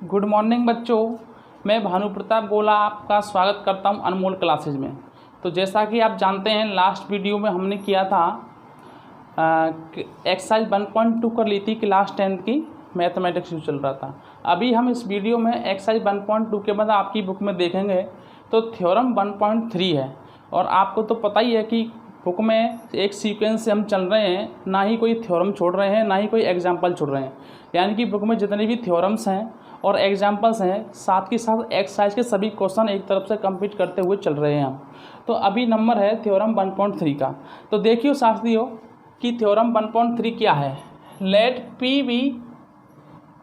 Good morning बच्चों, मैं भानु प्रताप गोला आपका स्वागत करता हूं अनमोल क्लासेज में। तो जैसा कि आप जानते हैं, लास्ट वीडियो में हमने किया था एक्सरसाइज 1.2 कर ली थी क्लास 10th की मैथमेटिक्स जो चल रहा था। अभी हम इस वीडियो में एक्सरसाइज 1.2 के बाद आपकी बुक में देखेंगे तो थ्योरम 1.3 है। और आपको तो पता ही है कि बुक में एक सीक्वेंस से हम चल रहे हैं, ना ही कोई थ्योरम छोड़ रहे हैं ना ही कोई एग्जाम्पल छोड़ रहे हैं। यानी कि बुक में जितने भी थ्योरम्स हैं और एग्जाम्पल्स हैं, साथ के साथ एक्सरसाइज के सभी क्वेश्चन एक तरफ से कंप्लीट करते हुए चल रहे हैं हम। तो अभी नंबर है थ्योरम 1.3 का। तो देखियो साथियों कि थ्योरम 1.3 क्या है। Let p be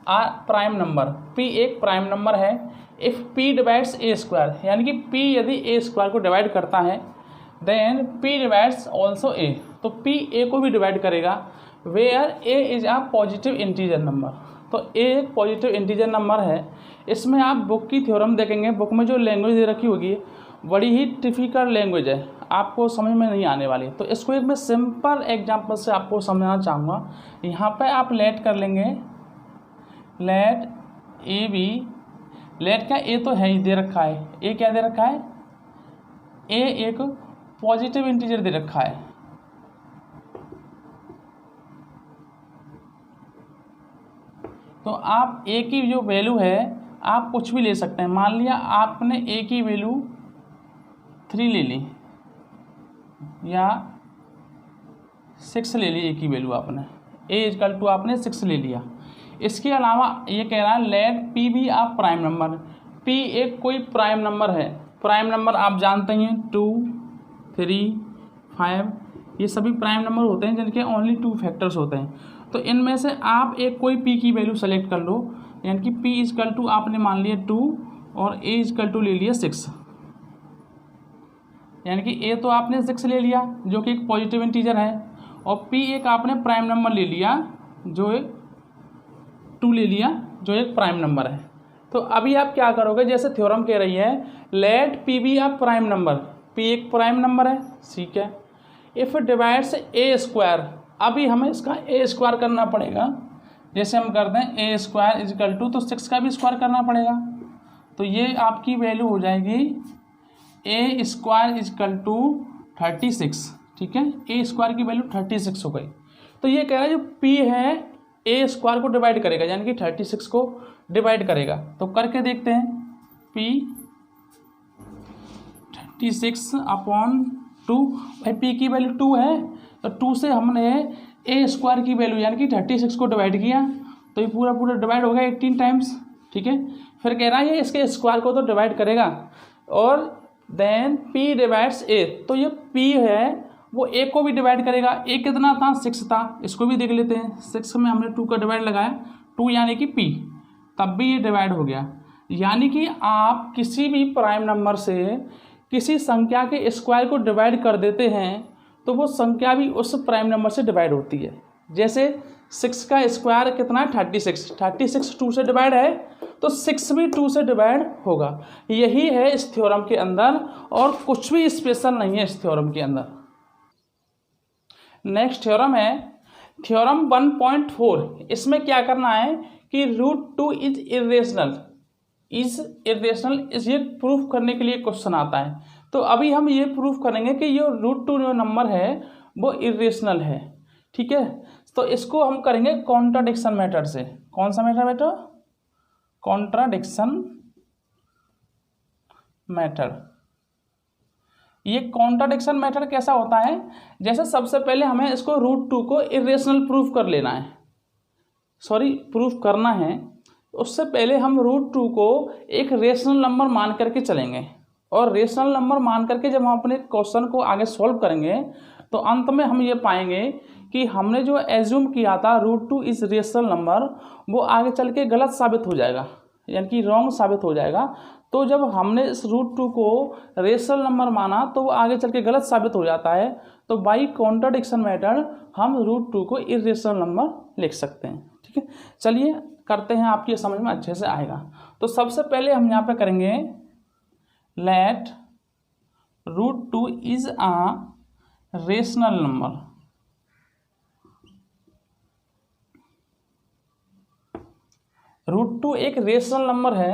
are prime number, p एक प्राइम नंबर है if p divides a square, यानी कि पी यदि ए स्क्वायर को डिवाइड करता है then p divides also a, तो पी ए को भी डिवाइड करेगा where a is a positive integer number. तो ए एक पॉजिटिव इंटीजर नंबर है। इसमें आप बुक की थ्योरम देखेंगे, बुक में जो लैंग्वेज दे रखी होगी बड़ी ही टिपिकल लैंग्वेज है, आपको समझ में नहीं आने वाली। तो इसको एक मैं सिंपल एग्जांपल से आपको समझाना चाहूँगा। यहाँ पे आप लेट कर लेंगे, लेट ए बी, लेट का ए तो है ही दे रखा है, ए क्या दे रखा है, ए एक पॉजिटिव इंटीजर दे रखा है। तो आप ए की जो वैल्यू है आप कुछ भी ले सकते हैं। मान लिया आपने ए की वैल्यू 3 ले ली या 6 ले ली, ए की वैल्यू आपने ए इक्वल टू आपने 6 ले लिया। इसके अलावा ये कह रहा है लेट पी भी आप प्राइम नंबर, पी एक कोई प्राइम नंबर है। प्राइम नंबर आप जानते हैं 2, 3, 5, ये सभी प्राइम नंबर होते हैं जिनके ओनली 2 फैक्टर्स होते हैं। तो इनमें से आप एक कोई p की वैल्यू सेलेक्ट कर लो, यानी कि p इक्वल टू आपने मान लिया 2 और a इक्वल टू ले लिया 6, यानी कि a तो आपने 6 ले लिया जो कि एक पॉजिटिव इंटीजर है, और p एक आपने प्राइम नंबर ले लिया जो एक 2 ले लिया जो एक प्राइम नंबर है। तो अभी आप क्या करोगे, जैसे थ्योरम कह रही है let p be a prime number, p एक प्राइम नंबर है, ठीक है। इफ़ डिवाइड्स ए स्क्वायर, अभी हमें इसका ए स्क्वायर करना पड़ेगा। जैसे हम करते हैं ए स्क्वायर इजिकल टू, तो 6 का भी स्क्वायर करना पड़ेगा। तो ये आपकी वैल्यू हो जाएगी ए स्क्वायर इजिकल टू 36, ठीक है। ए स्क्वायर की वैल्यू 36 हो गई। तो ये कह रहा है जो पी है ए स्क्वायर को डिवाइड करेगा, यानी कि 36 को डिवाइड करेगा। तो करके देखते हैं, पी 36 अपॉन 2, भाई पी की वैल्यू 2 है तो 2 से हमने ए स्क्वायर की वैल्यू यानी कि 36 को डिवाइड किया, तो ये पूरा पूरा डिवाइड हो गया 18 टाइम्स, ठीक है। फिर कह रहा है ये इसके स्क्वायर को तो डिवाइड करेगा और देन p डिवाइड्स a, तो ये p है वो a को भी डिवाइड करेगा। a कितना था, 6 था, इसको भी देख लेते हैं। 6 में हमने 2 का डिवाइड लगाया, 2 यानी कि p, तब भी ये डिवाइड हो गया। यानी कि आप किसी भी प्राइम नंबर से किसी संख्या के स्क्वायर को डिवाइड कर देते हैं तो वो संख्या भी उस प्राइम नंबर से डिवाइड होती है। जैसे 6 का स्क्वायर कितना है, 36, 36 2 से डिवाइड है तो 6 भी 2 से डिवाइड होगा। यही है इस थ्योरम के अंदर और कुछ भी स्पेशल नहीं है इस थ्योरम के अंदर। नेक्स्ट थ्योरम है थ्योरम 1.4। इसमें क्या करना है कि √2 इज इरेशनल, इस ये प्रूफ करने के लिए क्वेश्चन आता है। तो अभी हम ये प्रूफ करेंगे कि ये √2 जो नंबर है वो इरेशनल है, ठीक है। तो इसको हम करेंगे कॉन्ट्राडिक्शन मेथड से। कौन सा मेथड बेटा, कॉन्ट्राडिक्शन मेथड। ये कॉन्ट्राडिक्शन मेथड कैसा होता है, जैसे सबसे पहले हमें इसको √2 को इरेशनल प्रूफ कर लेना है, प्रूफ करना है। उससे पहले हम √2 को एक रेशनल नंबर मान करके चलेंगे, और रेशनल नंबर मान करके जब हम अपने क्वेश्चन को आगे सॉल्व करेंगे तो अंत में हम ये पाएंगे कि हमने जो एज्यूम किया था √2 इज रेशनल नंबर वो आगे चल के गलत साबित हो जाएगा, यानी कि रॉन्ग साबित हो जाएगा। तो जब हमने इस √2 को रेशनल नंबर माना तो वो आगे चल के गलत साबित हो जाता है। तो बाई कॉन्ट्राडिक्शन मेथड हम √2 को इरेशनल नंबर लिख सकते हैं, ठीक है। चलिए करते हैं, आपकी समझ में अच्छे से आएगा। तो सबसे पहले हम यहाँ पे करेंगे let √2 is a rational number, √2 एक रेशनल नंबर है।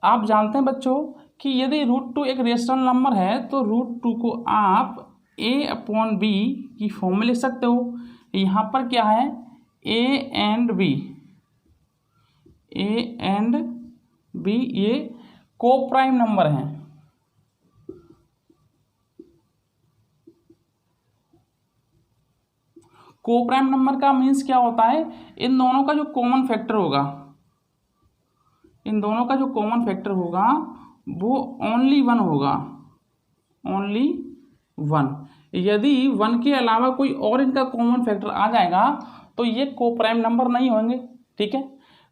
आप जानते हैं बच्चों कि यदि √2 एक रेशनल नंबर है तो √2 को आप a/b की फॉर्म में लिख सकते हो। यहाँ पर क्या है, a एंड b ये कोप्राइम नंबर हैं। कोप्राइम नंबर का मीन्स क्या होता है, इन दोनों का जो कॉमन फैक्टर होगा, इन दोनों का जो कॉमन फैक्टर होगा वो ओनली 1 होगा, ओनली 1। यदि 1 के अलावा कोई और इनका कॉमन फैक्टर आ जाएगा तो ये कोप्राइम नंबर नहीं होंगे। ठीक है,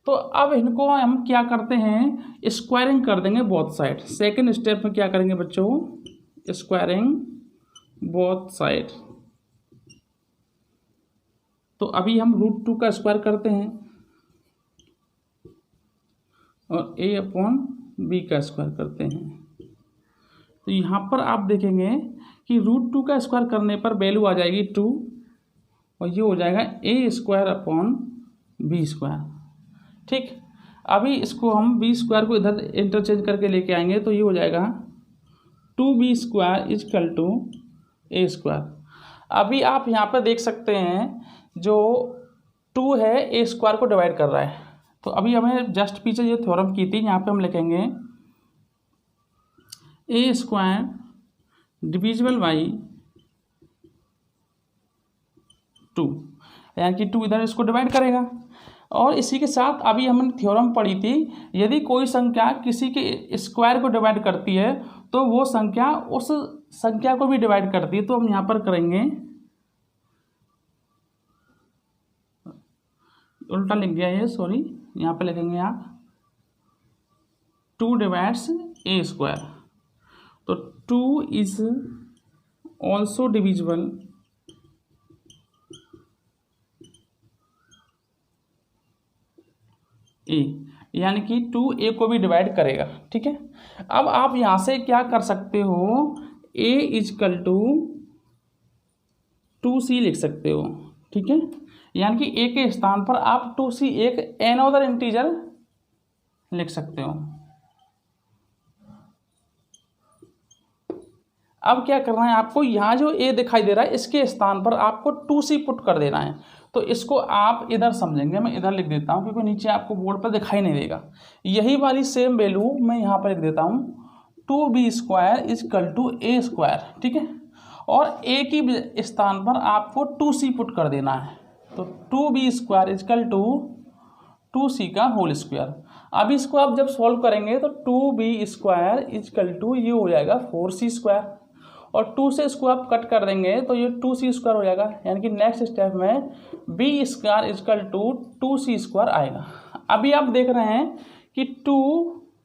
तो अब इनको हम क्या करते हैं, स्क्वायरिंग कर देंगे बोथ साइड। सेकेंड स्टेप में क्या करेंगे बच्चों, स्क्वायरिंग बोथ साइड। तो अभी हम √2 का स्क्वायर करते हैं और a/b का स्क्वायर करते हैं। तो यहाँ पर आप देखेंगे कि √2 का स्क्वायर करने पर वैल्यू आ जाएगी 2 और ये हो जाएगा a²/b²। ठीक, अभी इसको हम b² को इधर इंटरचेंज करके लेके आएंगे तो ये हो जाएगा 2b² = a²। अभी आप यहाँ पर देख सकते हैं जो 2 है a² को डिवाइड कर रहा है। तो अभी हमें जस्ट पीछे जो थ्योरम की थी यहाँ पे हम लिखेंगे a² डिविजिबल बाई 2, यानी कि 2 इधर इसको डिवाइड करेगा। और इसी के साथ अभी हमने थ्योरम पढ़ी थी, यदि कोई संख्या किसी के स्क्वायर को डिवाइड करती है तो वो संख्या उस संख्या को भी डिवाइड करती है। तो हम यहाँ पर करेंगे, उल्टा लिख गया ये, सॉरी, यहाँ पे लिखेंगे आप 2 डिवाइड्स a²। तो 2 इज ऑल्सो डिविजिबल a, यानी कि 2a को भी डिवाइड करेगा। ठीक है, अब आप यहाँ से क्या कर सकते हो, a = 2c लिख सकते हो। ठीक है, यानी कि a के स्थान पर आप 2c एक अनदर इंटीजर लिख सकते हो। अब क्या करना है आपको, यहाँ जो a दिखाई दे रहा है इसके स्थान पर आपको 2c पुट कर देना है। तो इसको आप इधर समझेंगे, मैं इधर लिख देता हूँ क्योंकि नीचे आपको बोर्ड पर दिखाई नहीं देगा। यही वाली सेम वैल्यू मैं यहाँ पर लिख देता हूँ 2b² = a²। ठीक है, और a की स्थान पर आपको 2c पुट कर देना है। तो 2b² = 2c का होल स्क्वायर। अब इसको आप जब सॉल्व करेंगे तो 2b² = ये हो जाएगा 4c², और 2 से इसको आप कट कर देंगे तो ये 2c² हो जाएगा। यानी कि नेक्स्ट स्टेप में b² = 2c² आएगा। अभी आप देख रहे हैं कि 2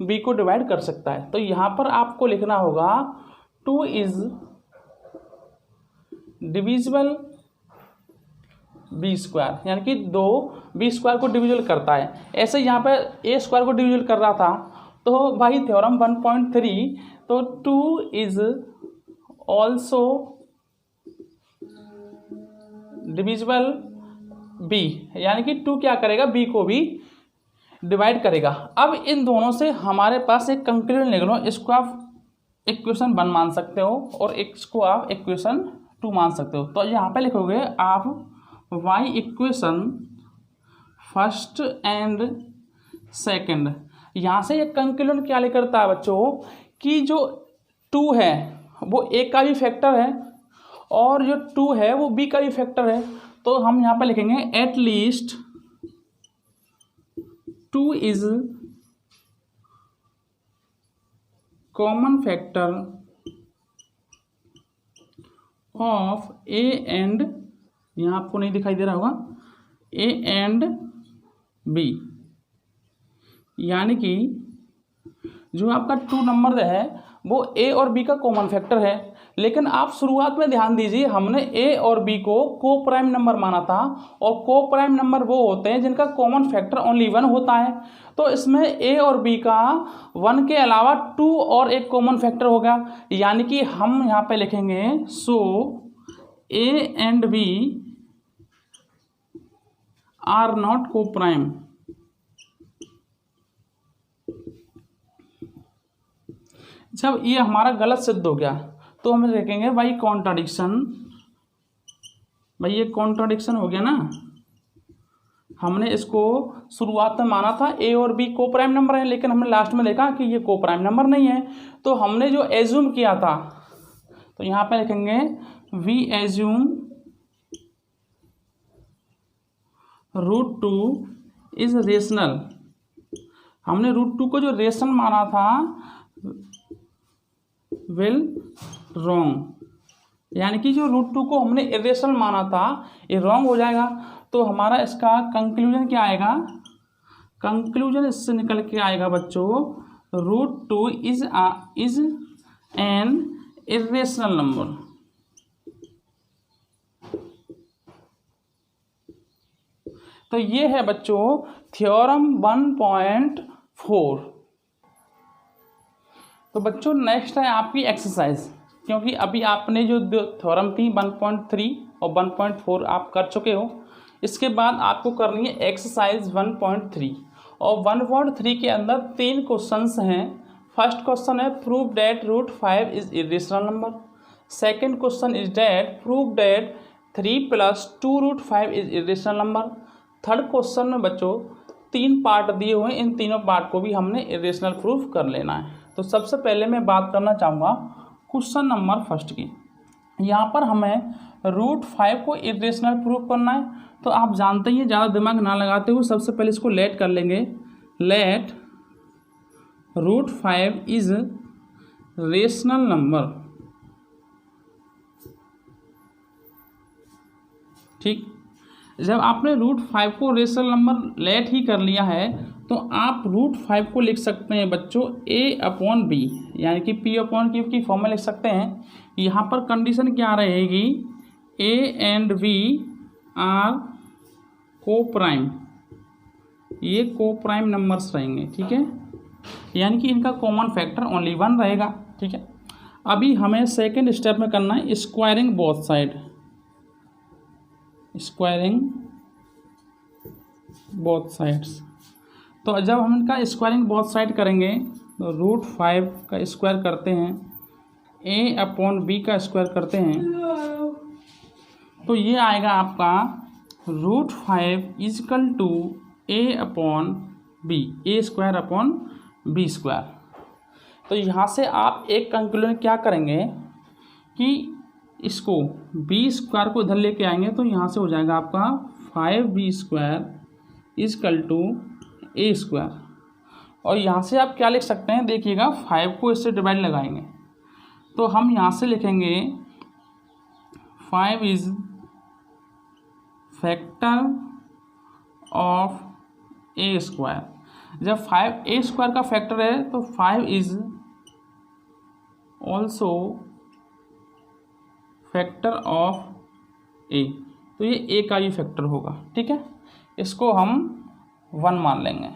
b को डिवाइड कर सकता है, तो यहाँ पर आपको लिखना होगा 2 इज डिविजिबल b², यानी कि 2 b² को डिविजिबल करता है। ऐसे यहाँ पर a² को डिविजिबल कर रहा था, तो भाई थ्योरम 1.3, तो 2 इज ऑल्सो डिविजिबल b, यानी कि 2 क्या करेगा, b को भी डिवाइड करेगा। अब इन दोनों से हमारे पास एक कंक्लूजन लिख लो, इसको आप इक्वेशन 1 मान सकते हो और इसको आप इक्वेशन 2 मान सकते हो। तो यहाँ पे लिखोगे आप y equation first and second. यहाँ से एक कंक्लूजन क्या लेकर है बच्चों कि जो 2 है वो a का भी फैक्टर है और जो 2 है वो b का भी फैक्टर है। तो हम यहाँ पे लिखेंगे at least 2 is common factor of a and, यहाँ आपको नहीं दिखाई दे रहा होगा, a एंड b, यानी कि जो आपका 2 नंबर है वो a और b का कॉमन फैक्टर है। लेकिन आप शुरुआत में ध्यान दीजिए, हमने a और b को कोप्राइम नंबर माना था, और कोप्राइम नंबर वो होते हैं जिनका कॉमन फैक्टर ओनली 1 होता है। तो इसमें a और b का 1 के अलावा 2 और एक कॉमन फैक्टर होगा, यानी कि हम यहाँ पे लिखेंगे so a and b are not coprime. जब ये हमारा गलत सिद्ध हो गया तो हम देखेंगे भाई कॉन्ट्राडिक्शन, भाई ये कॉन्ट्राडिक्शन हो गया ना। हमने इसको शुरुआत में माना था ए और बी को प्राइम नंबर है, लेकिन हमने लास्ट में देखा कि ये को प्राइम नंबर नहीं है। तो हमने जो एज्यूम किया था, तो यहाँ पे लिखेंगे वी एज्यूम √2 इज रेशनल। हमने √2 को जो रेशनल माना था विल रॉन्ग, यानी कि जो √2 को हमने इरेशनल माना था ये रॉन्ग हो जाएगा। तो हमारा इसका कंक्लूजन क्या आएगा, कंक्लूजन इससे निकल के आएगा बच्चों √2 इज एन इरेशनल नंबर। तो ये है बच्चों थ्योरम 1.4। तो बच्चों नेक्स्ट है आपकी एक्सरसाइज, क्योंकि अभी आपने जो थ्योरम थी 1.3 और 1.4 आप कर चुके हो। इसके बाद आपको करनी है एक्सरसाइज 1.3 और 1.3 के अंदर 3 क्वेश्चंस हैं। फर्स्ट क्वेश्चन है prove that √5 is irrational number. Second question is that prove that 3 + 2 √5 is irrational number. Third question में बच्चों 3 पार्ट दिए हुए हैं, इन तीनों पार्ट को भी हमने इरेशनल प्रूफ कर लेना है। तो सबसे पहले मैं बात करना चाहूँगा क्वेश्चन नंबर फर्स्ट की। यहाँ पर हमें √5 को इरेशनल प्रूफ करना है। तो आप जानते ही हैं, ज़्यादा दिमाग ना लगाते हुए सबसे पहले इसको लेट कर लेंगे। Let √5 is rational number. ठीक, जब आपने √5 को रेशनल नंबर लेट ही कर लिया है तो आप √5 को लिख सकते हैं बच्चों a/b, यानी कि p/q की फॉर्म में लिख सकते हैं। यहाँ पर कंडीशन क्या रहेगी, a एंड b आर को प्राइम, ये को प्राइम नंबर्स रहेंगे। ठीक है, यानी कि इनका कॉमन फैक्टर ओनली 1 रहेगा। ठीक है, अभी हमें सेकेंड स्टेप में करना है squaring both side, squaring both sides. तो जब हम इनका स्क्वायरिंग बोथ साइड करेंगे तो √5 का स्क्वायर करते हैं, a/b का स्क्वायर करते हैं, तो ये आएगा आपका √5 = a/b, a²/b²। तो यहाँ से आप एक कंक्लूजन क्या करेंगे कि इसको b² को इधर लेके आएंगे तो यहाँ से हो जाएगा आपका 5b² = a²। और यहाँ से आप क्या लिख सकते हैं, देखिएगा 5 को इससे डिवाइड लगाएंगे तो हम यहाँ से लिखेंगे 5 इज फैक्टर ऑफ a²। जब 5 a² का फैक्टर है तो 5 is also factor of a, तो ये a का ही फैक्टर होगा। ठीक है, इसको हम 1 मान लेंगे।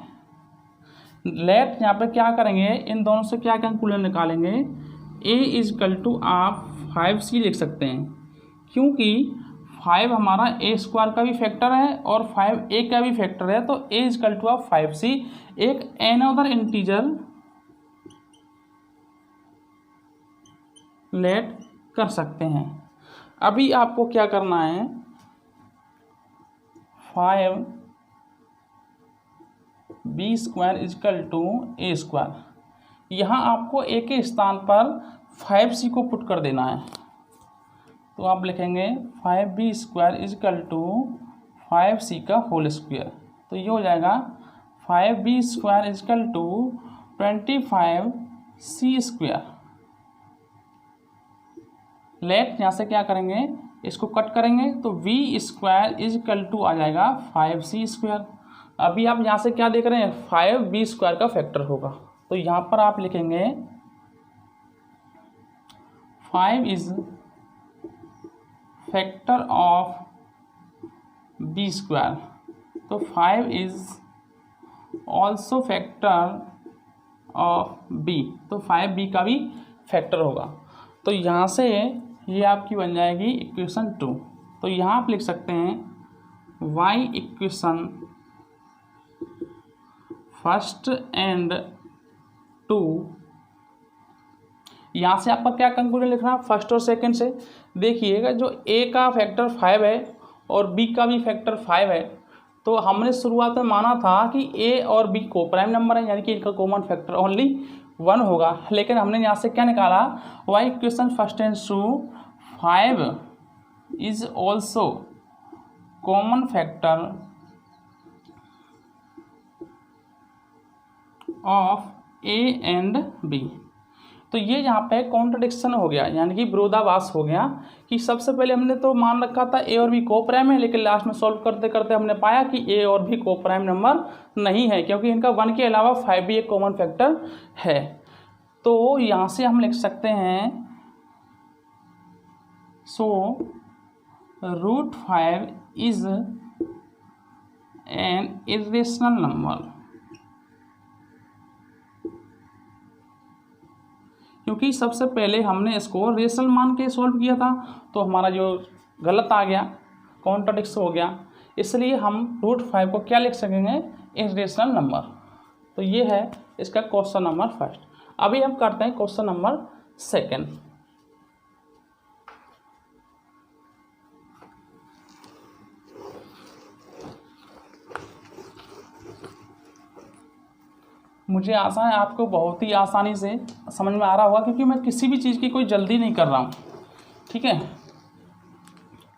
लेट यहाँ पे क्या करेंगे, इन दोनों से क्या कंक्लूजन निकालेंगे, a = आप 5c लिख सकते हैं, क्योंकि 5 हमारा a² का भी फैक्टर है और 5 a का भी फैक्टर है। तो a = आप 5c एक अनदर इंटीजर लेट कर सकते हैं। अभी आपको क्या करना है, 5b² = a²। यहाँ आपको a के स्थान पर 5c को पुट कर देना है। तो आप लिखेंगे 5b² = 5c का होल स्क्वायर। तो ये हो जाएगा 5b² = 25c²। लेट यहाँ से क्या करेंगे, इसको कट करेंगे तो v² = आ जाएगा 5c²। अभी आप यहाँ से क्या देख रहे हैं, 5b² का फैक्टर होगा। तो यहाँ पर आप लिखेंगे 5 इज फैक्टर ऑफ b²। तो 5 is also factor of b, तो 5b का भी फैक्टर होगा। तो यहाँ से ये आपकी बन जाएगी इक्वेशन 2। तो यहाँ आप लिख सकते हैं y इक्वेशन फर्स्ट एंड 2 यहाँ से आपका क्या कंक्लूजन लिखना फर्स्ट और सेकंड से। देखिएगा जो ए का फैक्टर 5 है और बी का भी फैक्टर 5 है, तो हमने शुरुआत में माना था कि ए और बी को प्राइम नंबर है, यानी कि इनका कॉमन फैक्टर ओनली 1 होगा। लेकिन हमने यहाँ से क्या निकाला, by equation first tens two 5 is also common factor of a and b. तो ये यहाँ पे कॉन्ट्रडिक्शन हो गया, यानी कि विरोधाभास हो गया कि सबसे पहले हमने तो मान रखा था ए और बी को प्राइम है, लेकिन लास्ट में सॉल्व करते करते हमने पाया कि ए और बी को प्राइम नंबर नहीं है, क्योंकि इनका 1 के अलावा 5 भी एक कॉमन फैक्टर है। तो यहाँ से हम लिख सकते हैं सो √5 इज एन इरेशनल नंबर, क्योंकि सबसे पहले हमने इसको रेशनल मान के सॉल्व किया था, तो हमारा जो गलत आ गया, कॉन्ट्रडिक्शन हो गया, इसलिए हम √5 को क्या लिख सकेंगे, इरेशनल नंबर। तो ये है इसका क्वेश्चन नंबर फर्स्ट। अभी हम करते हैं क्वेश्चन नंबर सेकंड। मुझे आशा है आपको बहुत ही आसानी से समझ में आ रहा होगा, क्योंकि मैं किसी भी चीज़ की कोई जल्दी नहीं कर रहा हूँ, ठीक है,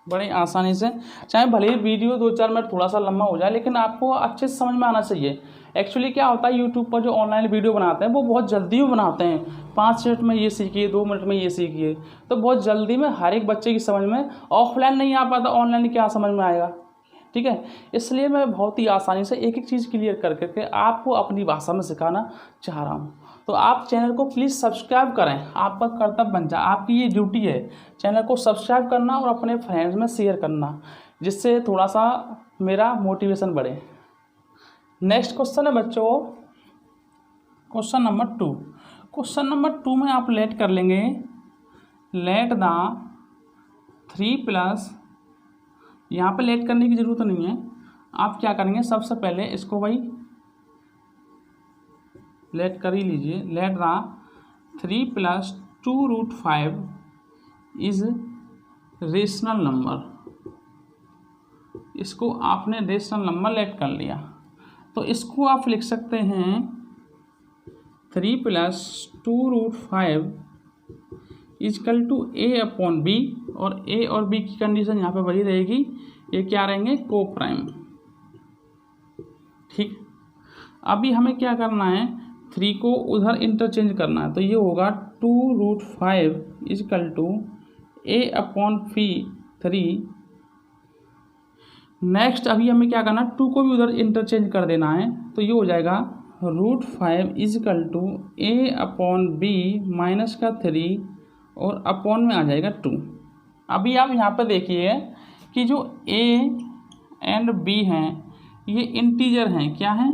बड़ी आसानी से। चाहे भले ही वीडियो 2-4 मिनट थोड़ा सा लंबा हो जाए, लेकिन आपको अच्छे से समझ में आना चाहिए। एक्चुअली क्या होता है, यूट्यूब पर जो ऑनलाइन वीडियो बनाते हैं वो बहुत जल्दी में बनाते हैं, 5 मिनट में ये सीखिए, 2 मिनट में ये सीखिए, तो बहुत जल्दी में हर एक बच्चे की समझ में ऑफलाइन नहीं आ पाता, ऑनलाइन क्या समझ में आएगा, ठीक है। इसलिए मैं बहुत ही आसानी से एक एक चीज़ क्लियर कर करके आपको अपनी भाषा में सिखाना चाह रहा हूँ। तो आप चैनल को प्लीज़ सब्सक्राइब करें, आपका कर्तव्य बन जाए, आपकी ये ड्यूटी है चैनल को सब्सक्राइब करना और अपने फ्रेंड्स में शेयर करना, जिससे थोड़ा सा मेरा मोटिवेशन बढ़े। नेक्स्ट क्वेश्चन है बच्चों क्वेश्चन नंबर 2। क्वेश्चन नंबर 2 में आप लेट कर लेंगे, लेट द 3+, यहाँ पे लेट करने की ज़रूरत नहीं है। आप क्या करेंगे, सबसे पहले इसको भाई लेट कर ही लीजिए, let the 3 + 2√5 is rational number. इसको आपने रेशनल नंबर लेट कर लिया, तो इसको आप लिख सकते हैं 3 + 2√5 इजकल टू a/b, और a और b की कंडीशन यहाँ पे वही रहेगी, ये क्या रहेंगे, को प्राइम, ठीक। अभी हमें क्या करना है, 3 को उधर इंटरचेंज करना है, तो ये होगा 2√5 इजकल टू a/3। नेक्स्ट अभी हमें क्या करना है, 2 को भी उधर इंटरचेंज कर देना है, तो ये हो जाएगा √5 इजकल टू a/b माइनस का 3 और अपॉन में आ जाएगा 2। अभी आप यहाँ पे देखिए कि जो a एंड b हैं ये इंटीजर हैं, क्या हैं,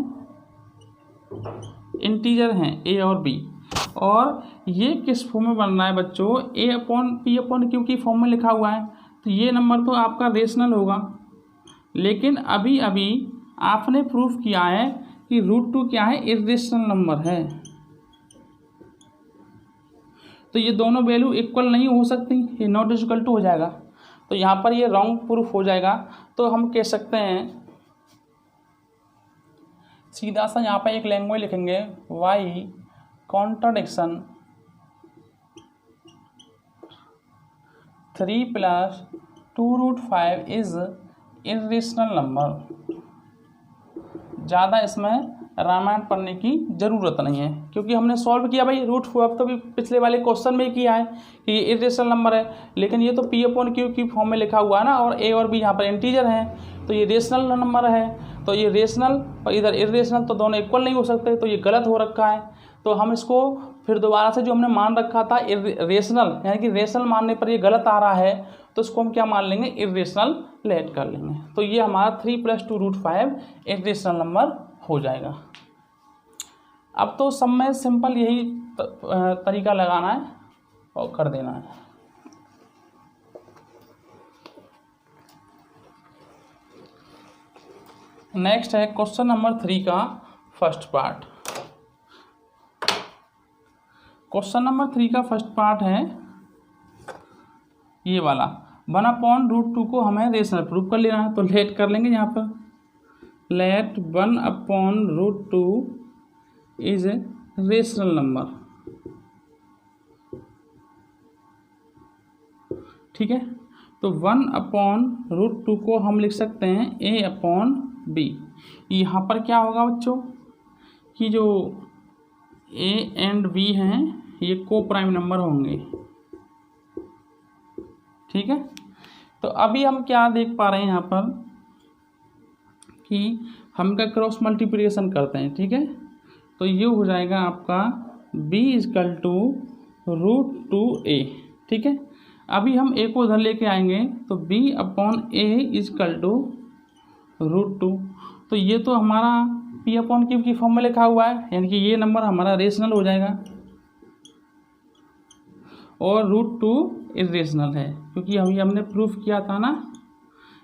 इंटीजर हैं a और b, और ये किस फॉर्म में बन रहा है बच्चों, a/p/q की फॉर्म में लिखा हुआ है, तो ये नंबर तो आपका रेशनल होगा। लेकिन अभी अभी आपने प्रूफ किया है कि √2 क्या है, इरेशनल नंबर है, तो ये दोनों वैल्यू इक्वल नहीं हो सकती, ये नॉट इक्वल टू हो जाएगा, तो यहाँ पर ये रॉन्ग प्रूफ हो जाएगा। तो हम कह सकते हैं सीधा सा यहाँ पर एक लैंग्वेज लिखेंगे, by contradiction 3 + 2√5 is irrational number. ज़्यादा इसमें रामायण पढ़ने की ज़रूरत नहीं है, क्योंकि हमने सॉल्व किया भाई √5 तो भी पिछले वाले क्वेश्चन में ही किया है कि ये इरेशनल नंबर है, लेकिन ये तो p/q की फॉर्म में लिखा हुआ है ना, और a और b यहाँ पर इंटीजर हैं, तो ये रेशनल नंबर है, तो ये रेशनल और इधर इरेशनल, तो दोनों इक्वल नहीं हो सकते, तो ये गलत हो रखा है। तो हम इसको फिर दोबारा से जो हमने मान रखा था रेशनल, यानी कि रेशनल मानने पर ये गलत आ रहा है, तो इसको हम क्या मान लेंगे, इरेशनल लेट कर लेंगे। तो ये हमारा 3 + 2√5 इरेशनल नंबर हो जाएगा। अब तो सब में सिंपल यही तरीका लगाना है और कर देना है। नेक्स्ट है क्वेश्चन नंबर 3 का फर्स्ट पार्ट। क्वेश्चन नंबर 3 का फर्स्ट पार्ट है ये वाला, 1/√2 को हमें रेशनल प्रूफ कर लेना है। तो लेट कर लेंगे यहाँ पर, let 1/√2 is a rational number. ठीक है, तो 1/√2 को हम लिख सकते हैं a/b। यहाँ पर क्या होगा बच्चों कि जो a एंड b हैं ये को प्राइम नंबर होंगे। ठीक है, तो अभी हम क्या देख पा रहे हैं यहाँ पर कि हम का क्रॉस मल्टीप्लिकेशन करते हैं। ठीक है, तो ये हो जाएगा आपका b = √2a। ठीक है, अभी हम a को उधर लेके आएंगे तो b/a = √2। तो ये तो हमारा p/q की फॉर्म में लिखा हुआ है, यानी कि ये नंबर हमारा रेशनल हो जाएगा और √2 इरेशनल है, क्योंकि अभी हमने प्रूफ किया था ना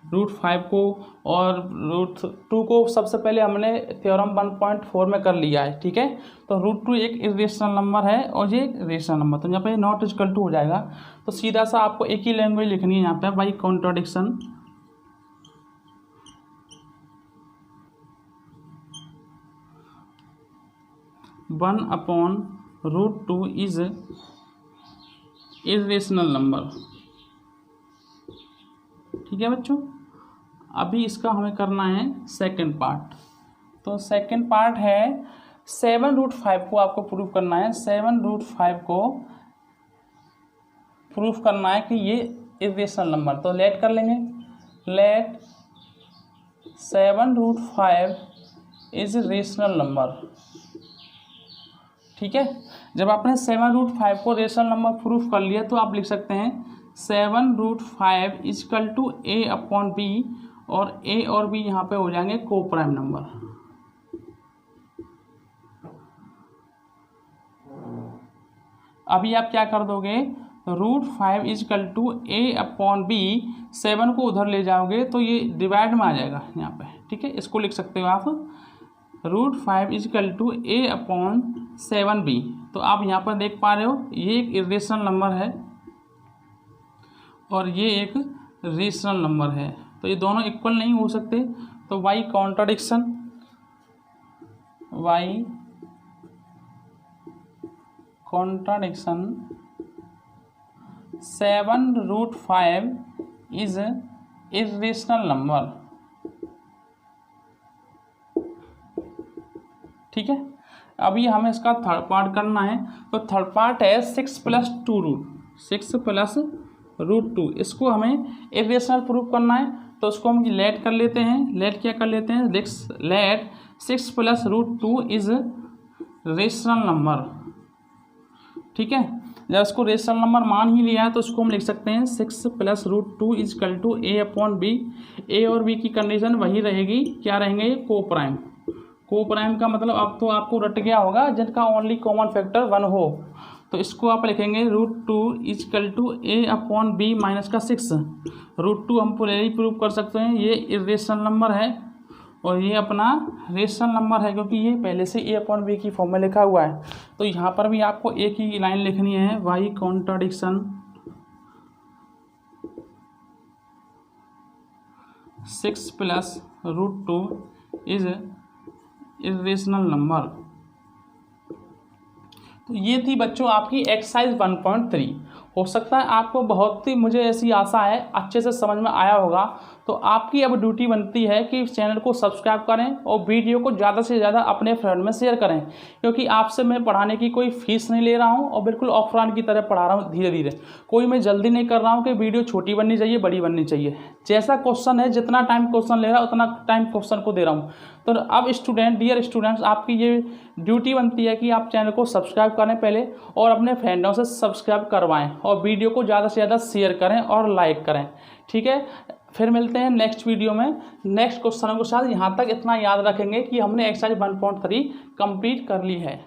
√5 को और √2 को सबसे पहले हमने थ्योरम 1.4 में कर लिया है। ठीक है, तो √2 एक इरेशनल नंबर है और ये एक रेशनल नंबर, तो यहाँ पे नॉट इक्वल टू हो जाएगा। तो सीधा सा आपको एक ही लैंग्वेज लिखनी है यहाँ पे, by contradiction. (1/√2 is irrational number. ठीक है बच्चों, अभी इसका हमें करना है सेकंड पार्ट। तो सेकंड पार्ट है 7√5 को आपको प्रूफ करना है। 7√5 को प्रूफ करना है कि ये इरेशनल नंबर। तो लेट कर लेंगे, लेट 7√5 इज रेशनल नंबर। ठीक है, जब आपने 7√5 को रेशनल नंबर प्रूफ कर लिया तो आप लिख सकते हैं 7√5 = a/b, और a और b यहाँ पे हो जाएंगे को प्राइम नंबर। अभी आप क्या कर दोगे, √5 = a/b, 7 को उधर ले जाओगे तो ये डिवाइड में आ जाएगा यहाँ पे। ठीक है, इसको लिख सकते हो आप √5 = a/7b। तो आप यहाँ पर देख पा रहे हो ये एक इरेशनल नंबर है और ये एक रेशनल नंबर है, तो ये दोनों इक्वल नहीं हो सकते। तो by contradiction, 7√5 is irrational number. ठीक है, अभी हमें इसका थर्ड पार्ट करना है। तो थर्ड पार्ट है 6 + 2√2। इसको हमें इरेशनल प्रूफ करना है, तो उसको हम लेट कर लेते हैं। लेट क्या कर लेते हैं, लेट 6 + √2 इज रेशनल नंबर। ठीक है, जब इसको रेशनल नंबर मान ही लिया है तो उसको हम लिख सकते हैं 6 + √2 = a/b। a और b की कंडीशन वही रहेगी, क्या रहेंगे, को प्राइम। को प्राइम का मतलब अब तो आपको रट गया होगा, जिनका ओनली कॉमन फैक्टर 1 हो। तो इसको आप लिखेंगे √2 = a/b - 6। √2 हम पूरे ही प्रूव कर सकते हैं ये इरेशनल नंबर है और ये अपना रेशनल नंबर है, क्योंकि ये पहले से a/b की फॉर्म में लिखा हुआ है। तो यहाँ पर भी आपको एक ही लाइन लिखनी है, by contradiction 6 + √2 is irrational number. तो ये थी बच्चों आपकी एक्सरसाइज 1.3। हो सकता है आपको बहुत ही, मुझे ऐसी आशा है, अच्छे से समझ में आया होगा। तो आपकी अब ड्यूटी बनती है कि चैनल को सब्सक्राइब करें और वीडियो को ज़्यादा से ज़्यादा अपने फ्रेंड में शेयर करें, क्योंकि आपसे मैं पढ़ाने की कोई फीस नहीं ले रहा हूं और बिल्कुल ऑफलाइन की तरह पढ़ा रहा हूं, धीरे धीरे। कोई मैं जल्दी नहीं कर रहा हूं कि वीडियो छोटी बननी चाहिए, बड़ी बननी चाहिए। जैसा क्वेश्चन है, जितना टाइम क्वेश्चन ले रहा है उतना टाइम क्वेश्चन को दे रहा हूँ। तो अब डियर स्टूडेंट्स, आपकी ये ड्यूटी बनती है कि आप चैनल को सब्सक्राइब करें पहले और अपने फ्रेंडों से सब्सक्राइब करवाएं और वीडियो को ज़्यादा से ज़्यादा शेयर करें और लाइक करें। ठीक है, फिर मिलते हैं नेक्स्ट वीडियो में नेक्स्ट क्वेश्चनों के साथ। यहाँ तक इतना याद रखेंगे कि हमने एक्सरसाइज 1.3 कंप्लीट कर ली है।